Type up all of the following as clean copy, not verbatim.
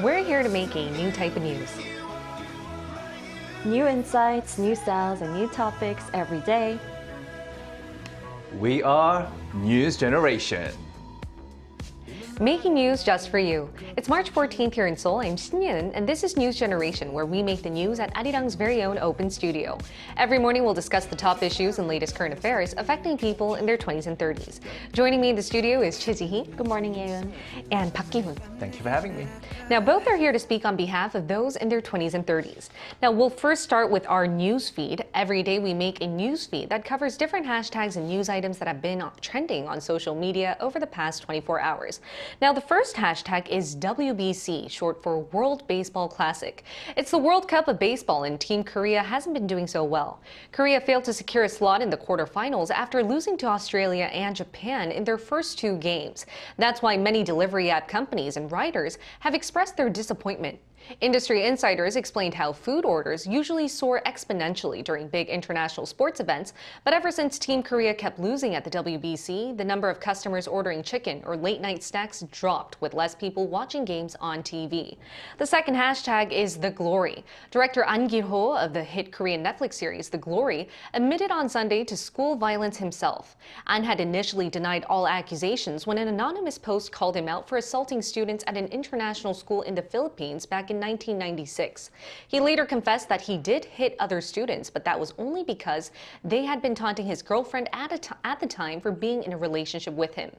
We're here to make a new type of news. New insights, new styles, and new topics every day. We are News Generation. Making news just for you. It's March 14th here in Seoul. I'm Shin, and this is News Generation, where we make the news at Arirang's very own open studio. Every morning, we'll discuss the top issues and latest current affairs affecting people in their 20s and 30s. Joining me in the studio is Choi Ji-hee. Good morning, Yoon. And Park Ki-hoon. Thank you for having me. Now, both are here to speak on behalf of those in their 20s and 30s. Now, we'll first start with our news feed. Every day, we make a news feed that covers different hashtags and news items that have been trending on social media over the past 24 hours. Now, the first hashtag is WBC, short for World Baseball Classic. It's the World Cup of baseball, and Team Korea hasn't been doing so well. Korea failed to secure a slot in the quarterfinals after losing to Australia and Japan in their first two games. That's why many delivery app companies and riders have expressed their disappointment. Industry insiders explained how food orders usually soar exponentially during big international sports events, but ever since Team Korea kept losing at the WBC, the number of customers ordering chicken or late-night snacks dropped, with less people watching games on TV. The second hashtag is The Glory. Director An Gi-ho of the hit Korean Netflix series The Glory admitted on Sunday to school violence himself. An had initially denied all accusations when an anonymous post called him out for assaulting students at an international school in the Philippines back in 1996. He later confessed that he did hit other students, but that was only because they had been taunting his girlfriend at the time for being in a relationship with him.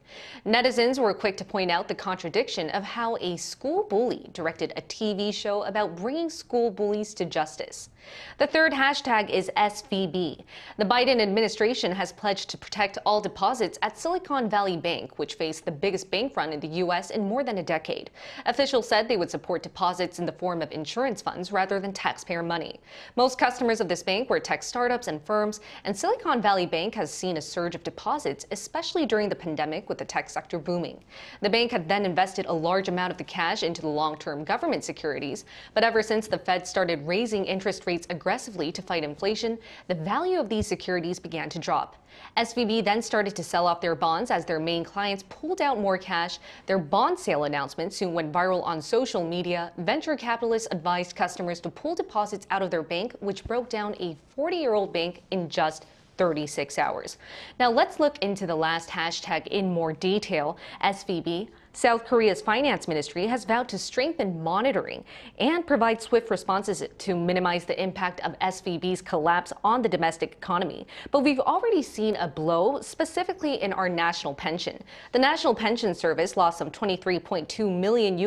Netizens were quick to point out the contradiction of how a school bully directed a TV show about bringing school bullies to justice. The third hashtag is SVB. The Biden administration has pledged to protect all deposits at Silicon Valley Bank, which faced the biggest bank run in the U.S. in more than a decade. Officials said they would support deposits in the form of insurance funds rather than taxpayer money. Most customers of this bank were tech startups and firms, and Silicon Valley Bank has seen a surge of deposits, especially during the pandemic with the tech sector booming. The bank had then invested a large amount of the cash into the long-term government securities, but ever since the Fed started raising interest rates aggressively to fight inflation, the value of these securities began to drop. SVB then started to sell off their bonds as their main clients pulled out more cash. Their bond sale announcement soon went viral on social media. Venture capitalists advised customers to pull deposits out of their bank, which broke down a 40-year-old bank in just 36 hours. Now let's look into the last hashtag in more detail. SVB. South Korea's finance ministry has vowed to strengthen monitoring and provide swift responses to minimize the impact of SVB's collapse on the domestic economy. But we've already seen a blow, specifically in our national pension. The National Pension Service lost some $23.2 million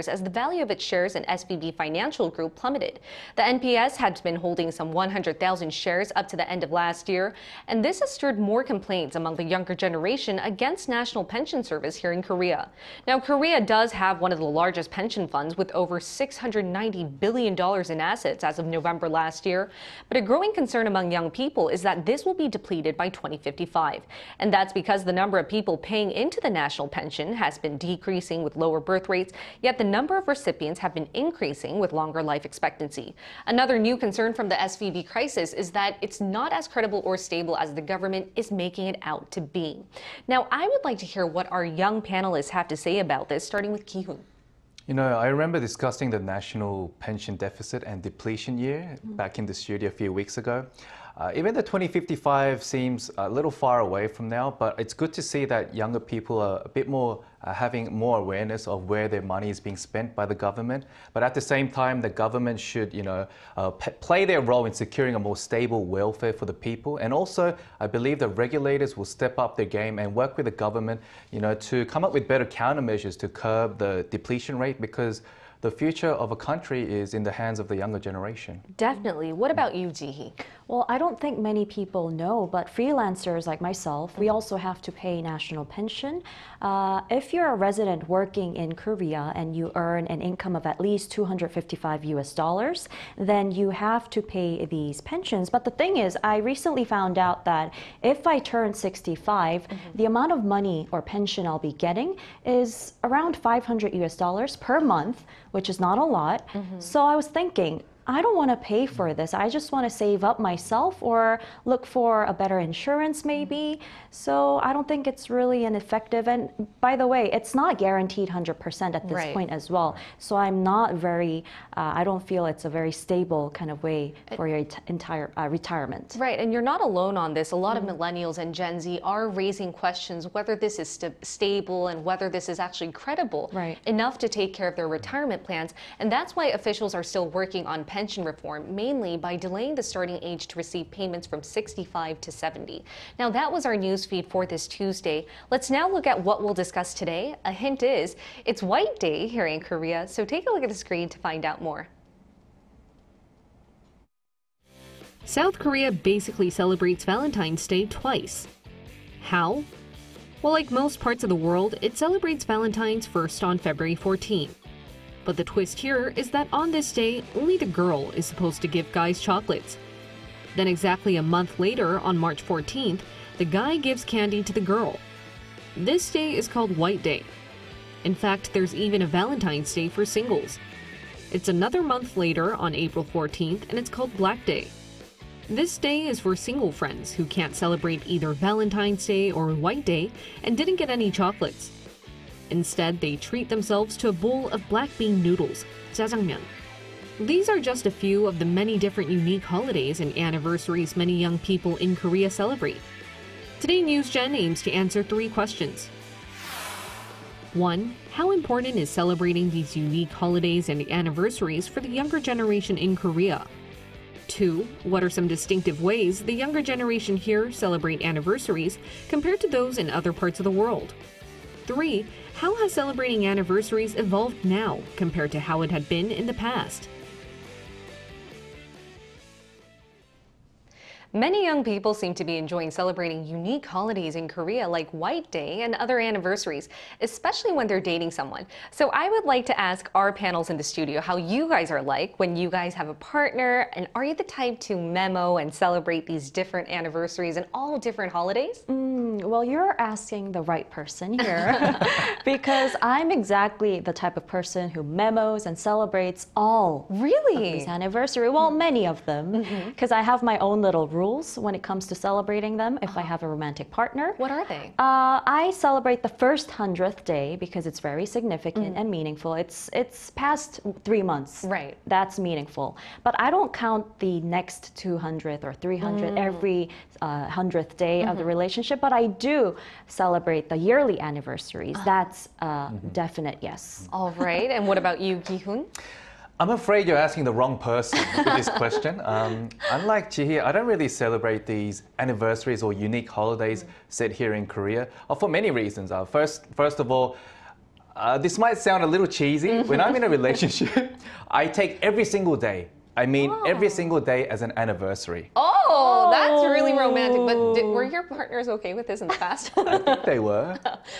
as the value of its shares in SVB Financial Group plummeted. The NPS had been holding some 100,000 shares up to the end of last year, and this has stirred more complaints among the younger generation against National Pension Service here in Korea. Now, Korea does have one of the largest pension funds with over $690 billion in assets as of November last year. But a growing concern among young people is that this will be depleted by 2055. And that's because the number of people paying into the national pension has been decreasing with lower birth rates, yet the number of recipients have been increasing with longer life expectancy. Another new concern from the SVB crisis is that it's not as credible or stable as the government is making it out to be. Now, I would like to hear what our young panelists have to say about this, starting with Ki-hoon. You know, I remember discussing the national pension deficit and depletion year back in the studio a few weeks ago. Even the 2055 seems a little far away from now, but it's good to see that younger people are a bit more having more awareness of where their money is being spent by the government. But at the same time, the government should, play their role in securing a more stable welfare for the people. And also, I believe the regulators will step up their game and work with the government, to come up with better countermeasures to curb the depletion rate, because the future of a country is in the hands of the younger generation. Definitely. What about you, Ji-hee? Well, I don't think many people know, but freelancers like myself, we also have to pay national pension. If you're a resident working in Korea and you earn an income of at least $255, then you have to pay these pensions. But the thing is, I recently found out that if I turn 65, the amount of money or pension I'll be getting is around $500 per month, which is not a lot. So I was thinking, I don't want to pay for this. I just want to save up myself or look for a better insurance maybe. So I don't think it's really an effective. And by the way, it's not guaranteed 100% at this point as well. So I'm not very, I don't feel it's a very stable kind of way for your entire retirement. Right, and you're not alone on this. A lot of millennials and Gen Z are raising questions whether this is stable and whether this is actually credible enough to take care of their retirement plans. And that's why officials are still working on pension reform, mainly by delaying the starting age to receive payments from 65 to 70. Now, that was our news feed for this Tuesday. Let's now look at what we'll discuss today. A hint is, it's Whiteday here in Korea, so take a look at the screen to find out more. South Korea basically celebrates Valentine's Day twice. How? Well, like most parts of the world, it celebrates Valentine's first on February 14th. But the twist here is that on this day, only the girl is supposed to give guys chocolates. Then exactly a month later, on March 14th, the guy gives candy to the girl. This day is called Whiteday. In fact, there's even a Valentine's Day for singles. It's another month later, on April 14th, and it's called Black Day. This day is for single friends who can't celebrate either Valentine's Day or White Day and didn't get any chocolates. Instead, they treat themselves to a bowl of black bean noodles, jjajangmyeon. These are just a few of the many different unique holidays and anniversaries many young people in Korea celebrate. Today, NewsGen aims to answer 3 questions. 1. How important is celebrating these unique holidays and anniversaries for the younger generation in Korea? 2. What are some distinctive ways the younger generation here celebrate anniversaries compared to those in other parts of the world? 3. How has celebrating anniversaries evolved now compared to how it had been in the past? Many young people seem to be enjoying celebrating unique holidays in Korea like White Day and other anniversaries, especially when they're dating someone. So I would like to ask our panels in the studio how you guys are like when you guys have a partner, and are you the type to memo and celebrate these different anniversaries and all different holidays? Well, you're asking the right person here because I'm exactly the type of person who memos and celebrates all of these anniversaries. Well, many of them, because I have my own little rules when it comes to celebrating them if I have a romantic partner. What are they? I celebrate the first 100th day because it's very significant and meaningful. It's past 3 months. Right. That's meaningful. But I don't count the next 200th or 300 every 100th day of the relationship, but I do celebrate the yearly anniversaries. That's definite yes. All right. And what about you, Gi-hoon? I'm afraid you're asking the wrong person with this question. Unlike Jihi, I don't really celebrate these anniversaries or unique holidays set here in Korea for many reasons. First of all, this might sound a little cheesy. When I'm in a relationship, I take every single day. I mean, every single day as an anniversary. Oh, that's really romantic. But were your partners okay with this in the past? I think they were.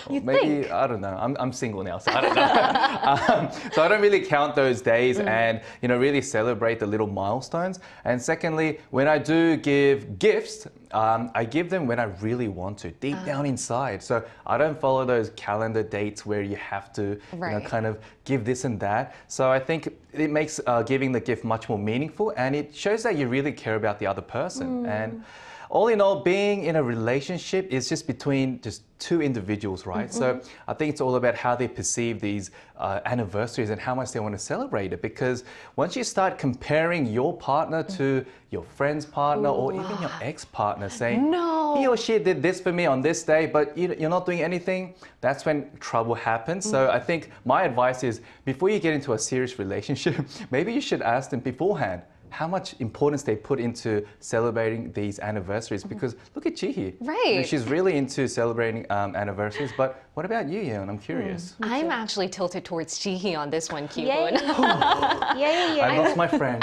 Maybe, think? I don't know. I'm single now, so I don't know. So I don't really count those days and, really celebrate the little milestones. And secondly, when I do give gifts, I give them when I really want to, deep down inside. So I don't follow those calendar dates where you have to, kind of give this and that. So I think it makes giving the gift much more meaningful, and it shows that you really care about the other person. And all in all, being in a relationship is just between just 2 individuals, right? So I think it's all about how they perceive these anniversaries and how much they want to celebrate it. Because once you start comparing your partner to your friend's partner or even your ex-partner, saying, he or she did this for me on this day, but you're not doing anything, that's when trouble happens. So I think my advice is, before you get into a serious relationship, maybe you should ask them beforehand how much importance they put into celebrating these anniversaries. Because look at Jihi. Right. She's really into celebrating anniversaries. But what about you, Yeon? I'm curious. I'm actually tilted towards Jihi on this one, Ki-hoon. I lost my friend.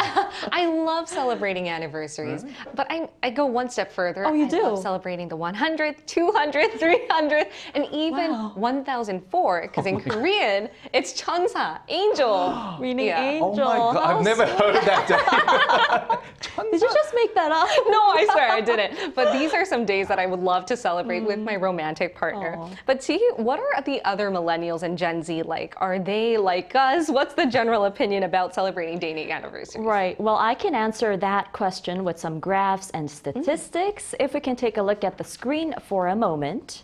I love celebrating anniversaries, but I go one step further. Oh, you do? I love celebrating the 100th, 200th, 300th, and even 1004, because in Korean, it's Cheonsa, angel. Meaning angel. Oh my God, I've never heard of that day. Did you just make that up? No, I swear I didn't. But these are some days that I would love to celebrate with my romantic partner. Aw. But T, what are the other millennials and Gen Z like? Are they like us? What's the general opinion about celebrating dating anniversaries? Right. Well, I can answer that question with some graphs and statistics. If we can take a look at the screen for a moment.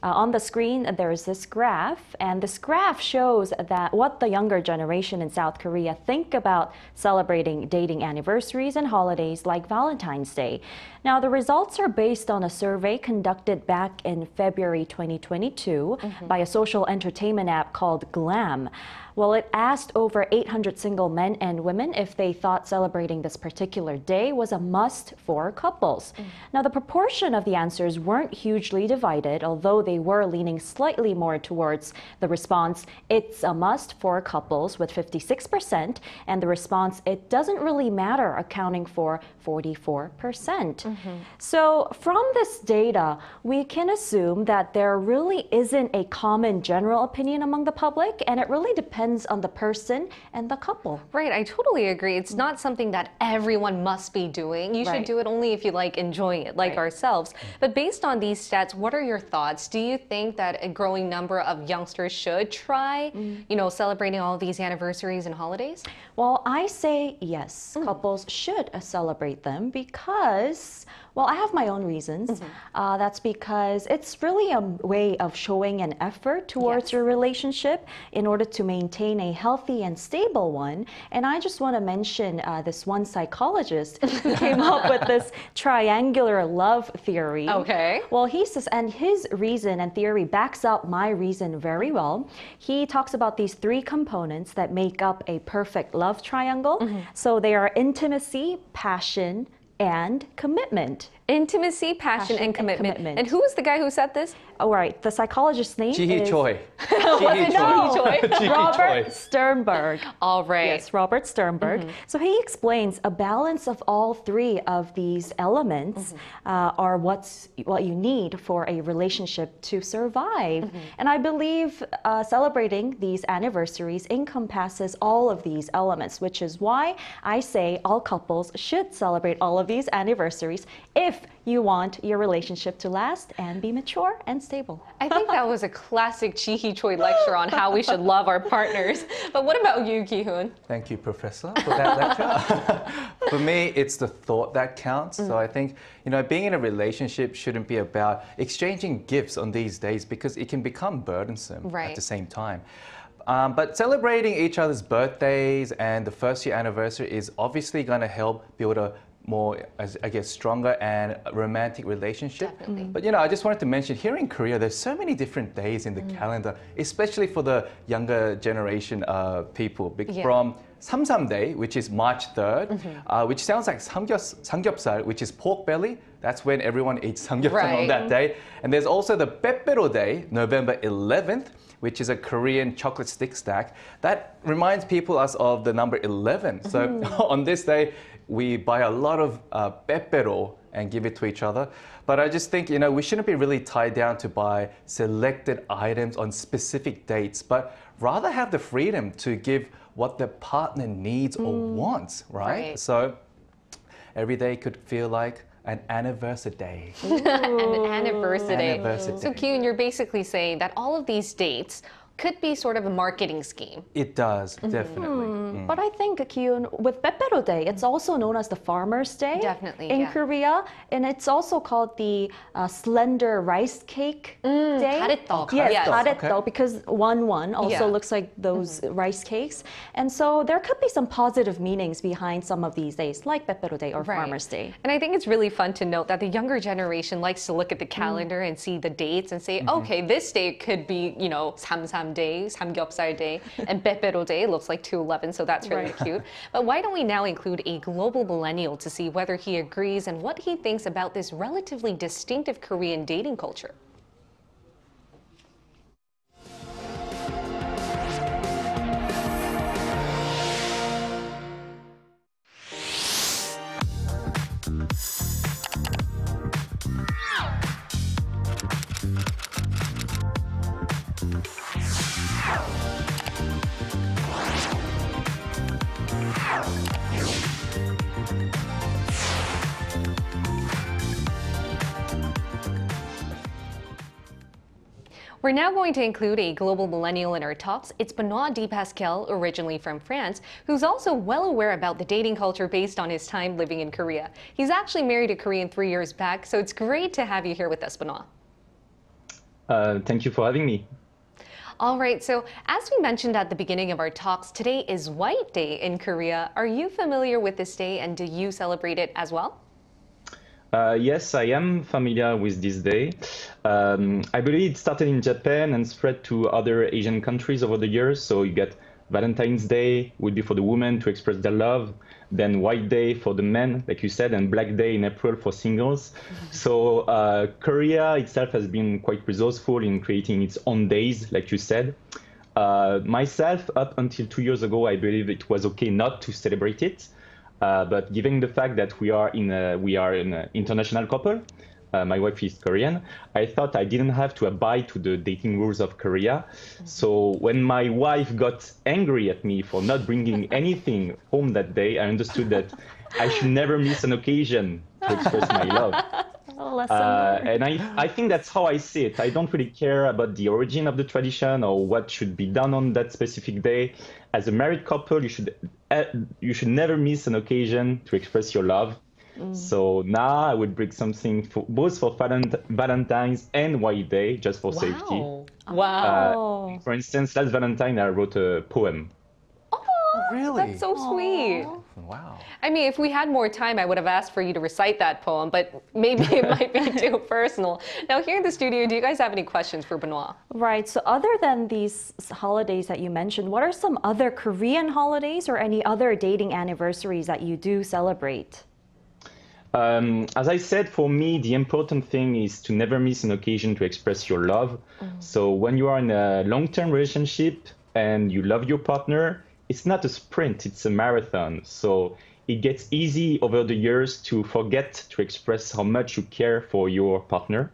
On the screen, there's this graph, and this graph shows that what the younger generation in South Korea think about celebrating dating anniversaries and holidays like Valentine's Day. Now, the results are based on a survey conducted back in February 2022 by a social entertainment app called Glam. Well, it asked over 800 single men and women if they thought celebrating this particular day was a must for couples. Now, the proportion of the answers weren't hugely divided, although they were leaning slightly more towards the response, it's a must for couples, with 56%, and the response, it doesn't really matter, accounting for 44%. So from this data, we can assume that there really isn't a common general opinion among the public, and it really depends on the person and the couple. Right, I totally agree. It's not something that everyone must be doing. You should Right. do it only if you like enjoying it, like Right. ourselves. But based on these stats, what are your thoughts? Do you think that a growing number of youngsters should try, celebrating all of these anniversaries and holidays? Well, I say yes, couples should celebrate them because, well, I have my own reasons. That's because it's really a way of showing an effort towards Yes. your relationship in order to maintain a healthy and stable one. And I just want to mention this one psychologist who came up with this triangular love theory. Okay. Well, he says, and his reason and theory backs up my reason very well. He talks about these three components that make up a perfect love triangle. So they are intimacy, passion, and commitment. Intimacy, passion, and commitment. And who was the guy who said this? All right, the psychologist's name Jihi is Choi. Choi? Robert Sternberg. All right. Yes, Robert Sternberg. So he explains a balance of all three of these elements are what you need for a relationship to survive. And I believe celebrating these anniversaries encompasses all of these elements, which is why I say all couples should celebrate all of these anniversaries if you want your relationship to last and be mature and stable. I think that was a classic Jihi Choi lecture on how we should love our partners. But what about you, Ki-hoon? Thank you, Professor, for that lecture. For me, it's the thought that counts. So I think, being in a relationship shouldn't be about exchanging gifts on these days because it can become burdensome at the same time. But celebrating each other's birthdays and the first year anniversary is obviously going to help build a more, I guess, stronger and romantic relationship. Definitely. But I just wanted to mention here in Korea, there's so many different days in the calendar, especially for the younger generation people. From Samsam Day, which is March 3rd, which sounds like samgyeopsal, which is pork belly. That's when everyone eats samgyeopsal on that day. And there's also the Pepero Day, November 11th, which is a Korean chocolate stick stack. That reminds us of the number 11. So on this day, we buy a lot of pepero and give it to each other. But I just think, we shouldn't be really tied down to buy selected items on specific dates, but rather have the freedom to give what the partner needs or wants, right? So every day could feel like an anniversary day. An anniversary day. Anniversary So day. Ki-hoon, you're basically saying that all of these dates could be sort of a marketing scheme. It does, definitely. But I think, Ki-hoon, with Pepero Day, it's also known as the Farmer's Day Definitely, in yeah. Korea. And it's also called the slender rice cake day. 가래떡. Yes, Yes. 가래떡, Okay. because one also Yeah. looks like those rice cakes. And so there could be some positive meanings behind some of these days, like Pepero Day or Farmer's Day. And I think it's really fun to note that the younger generation likes to look at the calendar and see the dates and say, okay, this day could be, Samsam Day, Samgyeopsal Day, and Pepero Day looks like 211, so that's really cute. But why don't we now include a global millennial to see whether he agrees and what he thinks about this relatively distinctive Korean dating culture? We're now going to include a global millennial in our talks. It's Benoit Di Pascal, originally from France, who's also well aware about the dating culture based on his time living in Korea. He's actually married a Korean 3 years back, so it's great to have you here with us, Benoit. Thank you for having me. All right, so as we mentioned at the beginning of our talks, today is Whiteday in Korea. Are you familiar with this day and do you celebrate it as well? Yes, I am familiar with this day. I believe it started in Japan and spread to other Asian countries over the years. So you get Valentine's Day would be for the women to express their love, then White Day for the men, like you said, and Black Day in April for singles. So Korea itself has been quite resourceful in creating its own days, like you said. Myself, up until 2 years ago, I believe it was okay not to celebrate it. But given the fact that we are an international couple, my wife is Korean, I thought I didn't have to abide to the dating rules of Korea. So when my wife got angry at me for not bringing anything home that day, I understood that I should never miss an occasion to express my love. And I think that's how I see it. I don't really care about the origin of the tradition or what should be done on that specific day. As a married couple, you should never miss an occasion to express your love. So now I would bring something both for Valentine's and White Day, just for safety. Wow. For instance, last Valentine, I wrote a poem. Oh, really? That's so sweet. Wow. I mean, if we had more time, I would have asked for you to recite that poem, but maybe it might be too personal. Now, here in the studio, do you guys have any questions for Benoit? Right. So other than these holidays that you mentioned, what are some other Korean holidays or any other dating anniversaries that you do celebrate? As I said, for me, the important thing is to never miss an occasion to express your love. So when you are in a long-term relationship and you love your partner, it's not a sprint, it's a marathon. So it gets easy over the years to forget to express how much you care for your partner.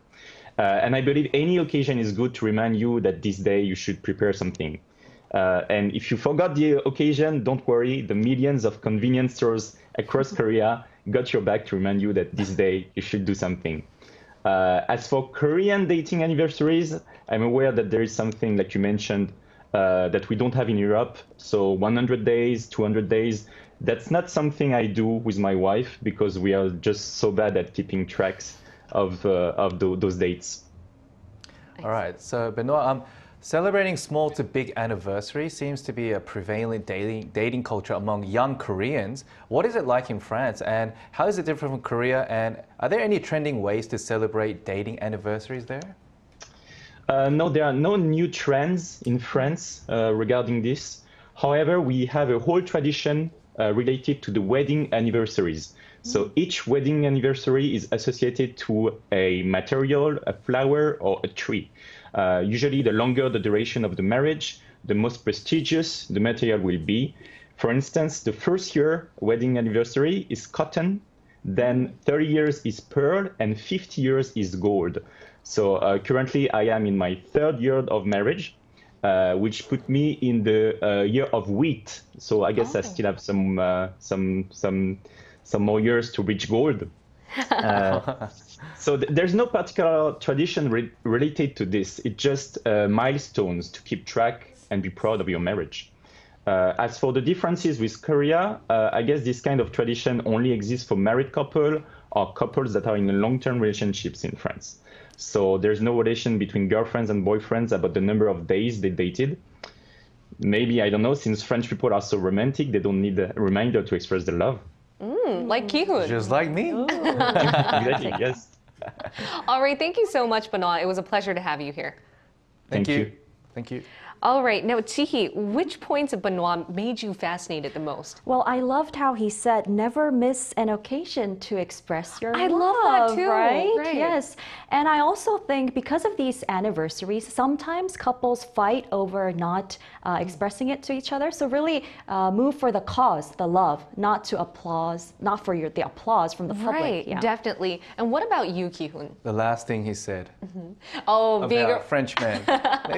And I believe any occasion is good to remind you that this day you should prepare something. And if you forgot the occasion, don't worry. The millions of convenience stores across Korea got your back to remind you that this day you should do something. As for Korean dating anniversaries, I'm aware that there is something like you mentioned that we don't have in Europe. So 100 days, 200 days, that's not something I do with my wife because we are just so bad at keeping tracks of those dates. All right, so Benoit, celebrating small to big anniversaries seems to be a prevalent dating culture among young Koreans. What is it like in France, and how is it different from Korea? And are there any trending ways to celebrate dating anniversaries there? No, there are no new trends in France regarding this. However, we have a whole tradition related to the wedding anniversaries. So each wedding anniversary is associated to a material, a flower, or a tree. Usually, the longer the duration of the marriage, the most prestigious the material will be. For instance, the first year wedding anniversary is cotton, then 30 years is pearl, and 50 years is gold. So currently, I am in my 3rd year of marriage, which put me in the year of wheat. So I guess I still have some more years to reach gold. So there's no particular tradition related to this. It's just milestones to keep track and be proud of your marriage. As for the differences with Korea, I guess this kind of tradition only exists for married couple or couples that are in long-term relationships in France. So there's no relation between girlfriends and boyfriends about the number of days they dated. Maybe, I don't know, since French people are so romantic, they don't need a reminder to express their love. Like Ki-hoon. Just like me. Exactly, yes. All right, thank you so much, Benoit. It was a pleasure to have you here. Thank you. Thank you. All right, now Chi-hee, which points of Benoit made you fascinated the most? Well, I loved how he said, never miss an occasion to express your I love. love that too. Right? Yes. And I also think because of these anniversaries, sometimes couples fight over not expressing it to each other. So really move for the cause, the love, not to applause, not for the applause from the public. Right, Yeah. definitely. And what about you, Ki-hoon? The last thing he said Oh, being about French men.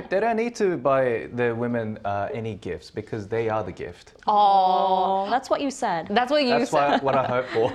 They don't need to buy buy the women any gifts because they are the gift. Oh, that's what you said. That's what you said. That's what I hope for.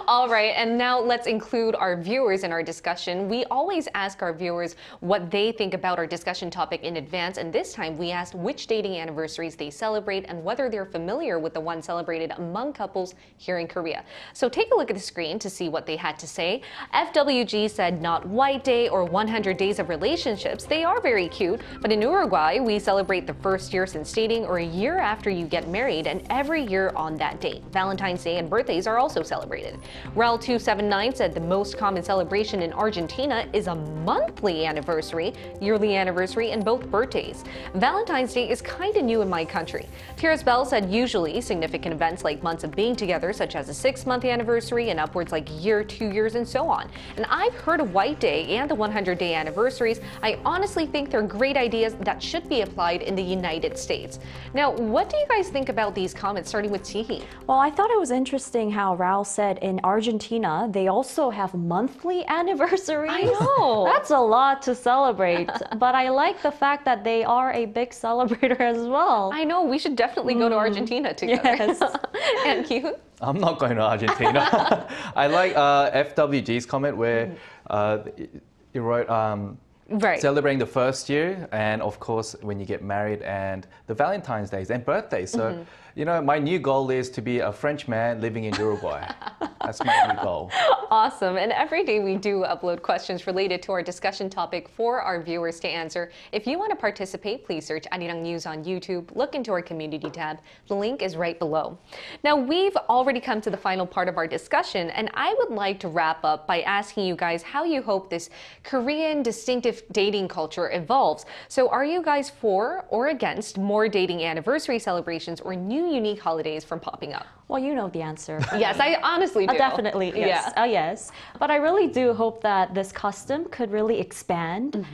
All right, and now let's include our viewers in our discussion. We always ask our viewers what they think about our discussion topic in advance, and this time we asked which dating anniversaries they celebrate and whether they're familiar with the one celebrated among couples here in Korea. So take a look at the screen to see what they had to say. FWG said not Whiteday or 100 Days of Relationships. They are very cute, but in Uruguay, we celebrate the first year since dating or a year after you get married, and every year on that date. Valentine's Day and birthdays are also celebrated. Rel279 said the most common celebration in Argentina is a monthly anniversary, yearly anniversary, and both birthdays. Valentine's Day is kind of new in my country. Tiras Bell said usually significant events like months of being together, such as a 6-month anniversary and upwards like a year, 2 years, and so on. And I've heard of Whiteday and the 100-day anniversaries. I honestly think they're great ideas that should be applied in the United States. Now, what do you guys think about these comments, starting with Chihi? Well, I thought it was interesting how Raul said in Argentina, they also have monthly anniversaries. I know. That's a lot to celebrate. But I like the fact that they are a big celebrator as well. I know, we should definitely go to Argentina together. Yes. And you? I'm not going to Argentina. I like FWG's comment where you wrote Right. celebrating the first year and of course when you get married and the Valentine's Days and birthdays. So, you know, my new goal is to be a French man living in Uruguay. That's my new goal. Awesome. And every day we do upload questions related to our discussion topic for our viewers to answer. If you want to participate, please search ArirangNews on YouTube. Look into our community tab. The link is right below. Now, we've already come to the final part of our discussion, and I would like to wrap up by asking you guys how you hope this Korean distinctive dating culture evolves. So are you guys for or against more dating anniversary celebrations or new unique holidays from popping up? Well, you know the answer. Yes, I honestly do. Definitely, yes. Yeah. Yes. But I really do hope that this custom could really expand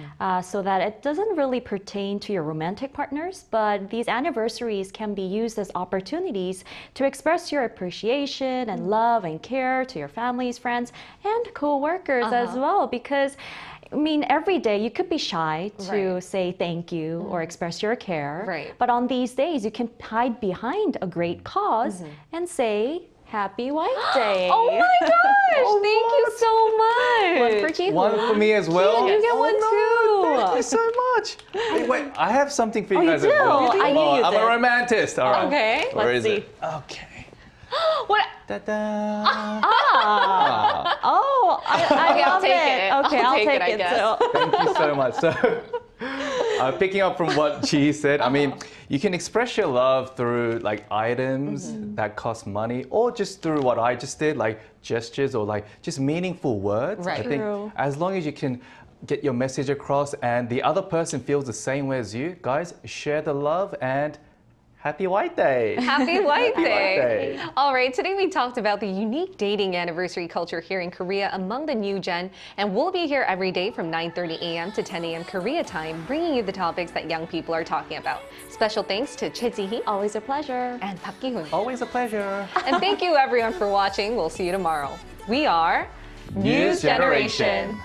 so that it doesn't really pertain to your romantic partners, but these anniversaries can be used as opportunities to express your appreciation and love and care to your families, friends, and co-workers as well. Because I mean, every day you could be shy to say thank you or express your care. Right. But on these days, you can hide behind a great cause and say, Happy Whiteday. Oh my gosh! Thank you so much. One for Ji-hoon. One for me as well. You get one too. Thank you so much. Wait, I have something for you guys you as do? well. I knew you I'm did. a romantist. All right. Okay. Where Let's is see. it? Okay. What? Ta-da. Oh, I Okay, I'll love take it. it. Okay, I'll take I it. guess. So. Thank you so much. So, picking up from what Chi said, I mean, you can express your love through like items that cost money, or just through what I just did, like gestures or like just meaningful words. Right. I think True. as long as you can get your message across and the other person feels the same way as you, guys, share the love and Happy Whiteday! Happy White Happy Day! Whiteday. All right, today we talked about the unique dating anniversary culture here in Korea among the new gen, and we'll be here every day from 9:30 a.m. to 10 a.m. Korea time, bringing you the topics that young people are talking about. Special thanks to Choi Ji-hee Always a pleasure. and Park Gi-hoon. Always a pleasure. And thank you everyone for watching. We'll see you tomorrow. We are News Generation.